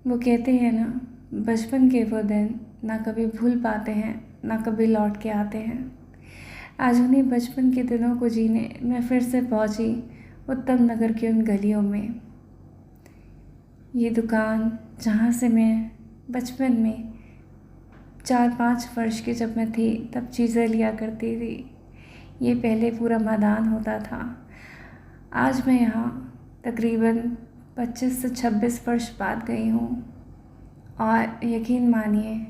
वो कहते हैं ना, बचपन के वो दिन ना कभी भूल पाते हैं, ना कभी लौट के आते हैं। आज उन्हीं बचपन के दिनों को जीने मैं फिर से पहुंची उत्तम नगर की उन गलियों में। ये दुकान जहाँ से मैं बचपन में 4-5 वर्ष की जब मैं थी तब चीज़ें लिया करती थी, ये पहले पूरा मैदान होता था। आज मैं यहाँ तकरीबन 25 से 26 वर्ष बाद गई हूँ और यकीन मानिए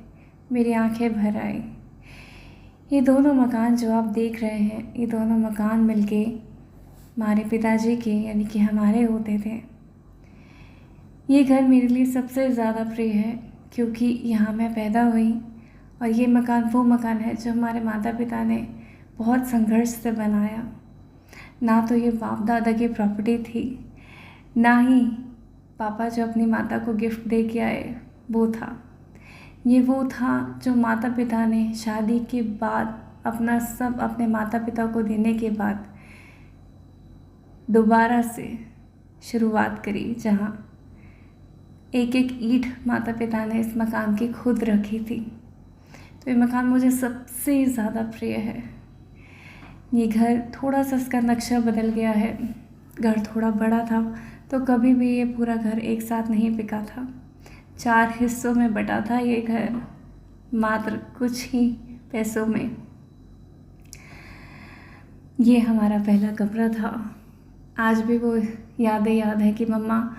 मेरी आंखें भर आई। ये दोनों मकान जो आप देख रहे हैं, ये दोनों मकान मिलके हमारे पिताजी के यानी कि हमारे होते थे। ये घर मेरे लिए सबसे ज़्यादा प्रिय है क्योंकि यहाँ मैं पैदा हुई और ये मकान वो मकान है जो हमारे माता पिता ने बहुत संघर्ष से बनाया। ना तो ये बाप दादा की प्रॉपर्टी थी, ना ही पापा जो अपनी माता को गिफ्ट दे के आए वो था। ये वो था जो माता पिता ने शादी के बाद अपना सब अपने माता पिता को देने के बाद दोबारा से शुरुआत करी, जहाँ एक एक ईंट माता पिता ने इस मकान की खुद रखी थी। तो ये मकान मुझे सबसे ज़्यादा प्रिय है। ये घर थोड़ा सा इसका नक्शा बदल गया है, घर थोड़ा बड़ा था तो कभी भी ये पूरा घर एक साथ नहीं बिका था। 4 हिस्सों में बटा था ये घर, मात्र कुछ ही पैसों में। ये हमारा पहला कमरा था। आज भी वो यादें याद है कि मम्मा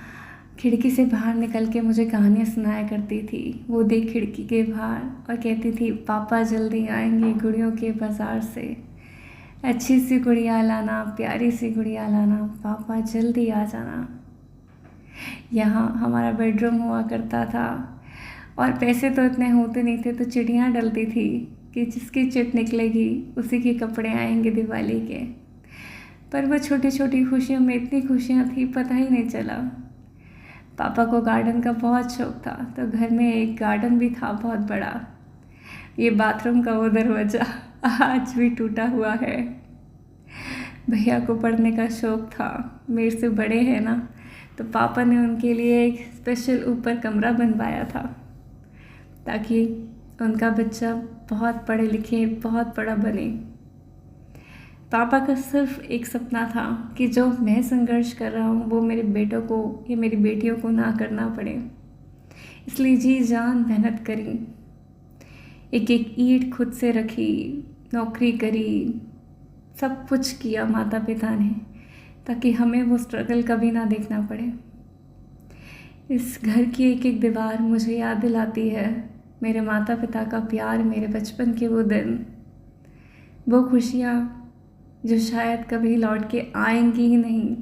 खिड़की से बाहर निकल के मुझे कहानियाँ सुनाया करती थी। वो देख खिड़की के बाहर और कहती थी, पापा जल्दी आएंगे गुड़ियों के बाज़ार से, अच्छी सी गुड़िया लाना, प्यारी सी गुड़िया लाना, पापा जल्दी आ जाना। यहाँ हमारा बेडरूम हुआ करता था और पैसे तो इतने होते नहीं थे, तो चिड़ियाँ डलती थी कि जिसकी चिट निकलेगी उसी के कपड़े आएंगे दिवाली के। पर वह छोटी छोटी खुशियों में इतनी खुशियाँ थी, पता ही नहीं चला। पापा को गार्डन का बहुत शौक था, तो घर में एक गार्डन भी था बहुत बड़ा। ये बाथरूम का वो दरवाज़ा आज भी टूटा हुआ है। भैया को पढ़ने का शौक था, मेरे से बड़े हैं ना, तो पापा ने उनके लिए एक स्पेशल ऊपर कमरा बनवाया था ताकि उनका बच्चा बहुत पढ़े लिखे बहुत बड़ा बने। पापा का सिर्फ एक सपना था कि जो मैं संघर्ष कर रहा हूँ वो मेरे बेटों को या मेरी बेटियों को ना करना पड़े, इसलिए जी जान मेहनत करी, एक एक ईंट खुद से रखी, नौकरी करी, सब कुछ किया माता पिता ने ताकि हमें वो स्ट्रगल कभी ना देखना पड़े। इस घर की एक एक दीवार मुझे याद दिलाती है मेरे माता पिता का प्यार, मेरे बचपन के वो दिन, वो खुशियाँ जो शायद कभी लौट के आएंगी ही नहीं,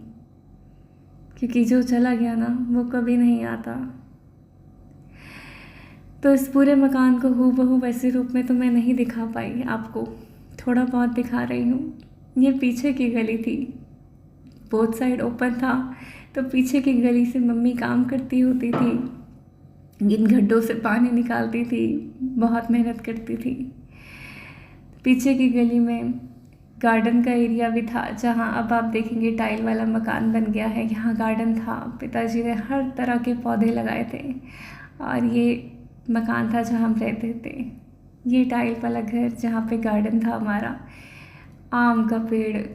क्योंकि जो चला गया ना वो कभी नहीं आता। तो इस पूरे मकान को हूबहू वैसे रूप में तो मैं नहीं दिखा पाई आपको, थोड़ा बहुत दिखा रही हूँ। ये पीछे की गली थी, बोथ साइड ओपन था, तो पीछे की गली से मम्मी काम करती होती थी, इन गड्ढों से पानी निकालती थी, बहुत मेहनत करती थी। पीछे की गली में गार्डन का एरिया भी था, जहाँ अब आप देखेंगे टाइल वाला मकान बन गया है। यहाँ गार्डन था, पिताजी ने हर तरह के पौधे लगाए थे और ये मकान था जहाँ हम रहते थे। ये टाइल वाला घर जहाँ पे गार्डन था हमारा, आम का पेड़,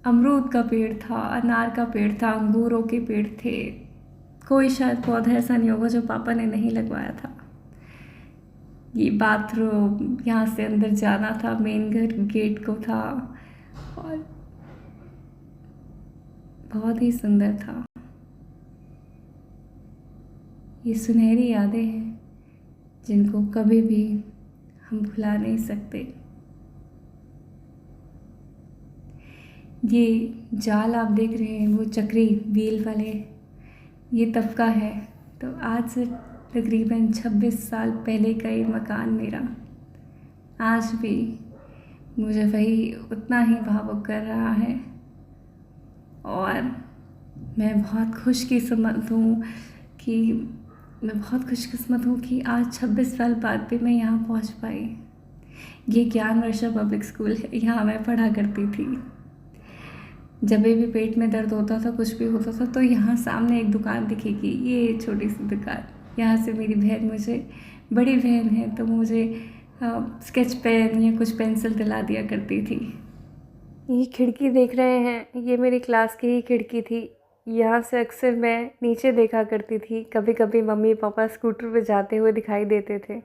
अमरूद का पेड़ था, अनार का पेड़ था, अंगूरों के पेड़ थे। कोई शायद पौधा ऐसा नहीं होगा जो पापा ने नहीं लगवाया था। ये बाथरूम, यहाँ से अंदर जाना था, मेन घर गेट को था और बहुत ही सुंदर था। ये सुनहरी यादें हैं जिनको कभी भी हम भुला नहीं सकते। ये जाल आप देख रहे हैं, वो चक्री व्हील वाले, ये तब का है। तो आज से तकरीबन 26 साल पहले का ये मकान मेरा आज भी मुझे वही उतना ही भावुक कर रहा है और मैं बहुत खुशकिस्मत हूँ कि आज 26 साल बाद भी मैं यहाँ पहुँच पाई। ये ज्ञान वर्षा पब्लिक स्कूल है, यहाँ मैं पढ़ा करती थी। जब भी पेट में दर्द होता था, कुछ भी होता था, तो यहाँ सामने एक दुकान दिखेगी, ये छोटी सी दुकान, यहाँ से मेरी बहन मुझे, बड़ी बहन है तो मुझे स्केच पेन या कुछ पेंसिल दिला दिया करती थी। ये खिड़की देख रहे हैं, ये मेरी क्लास की ही खिड़की थी। यहाँ से अक्सर मैं नीचे देखा करती थी। कभी कभी मम्मी पापा स्कूटर पे जाते हुए दिखाई देते थे।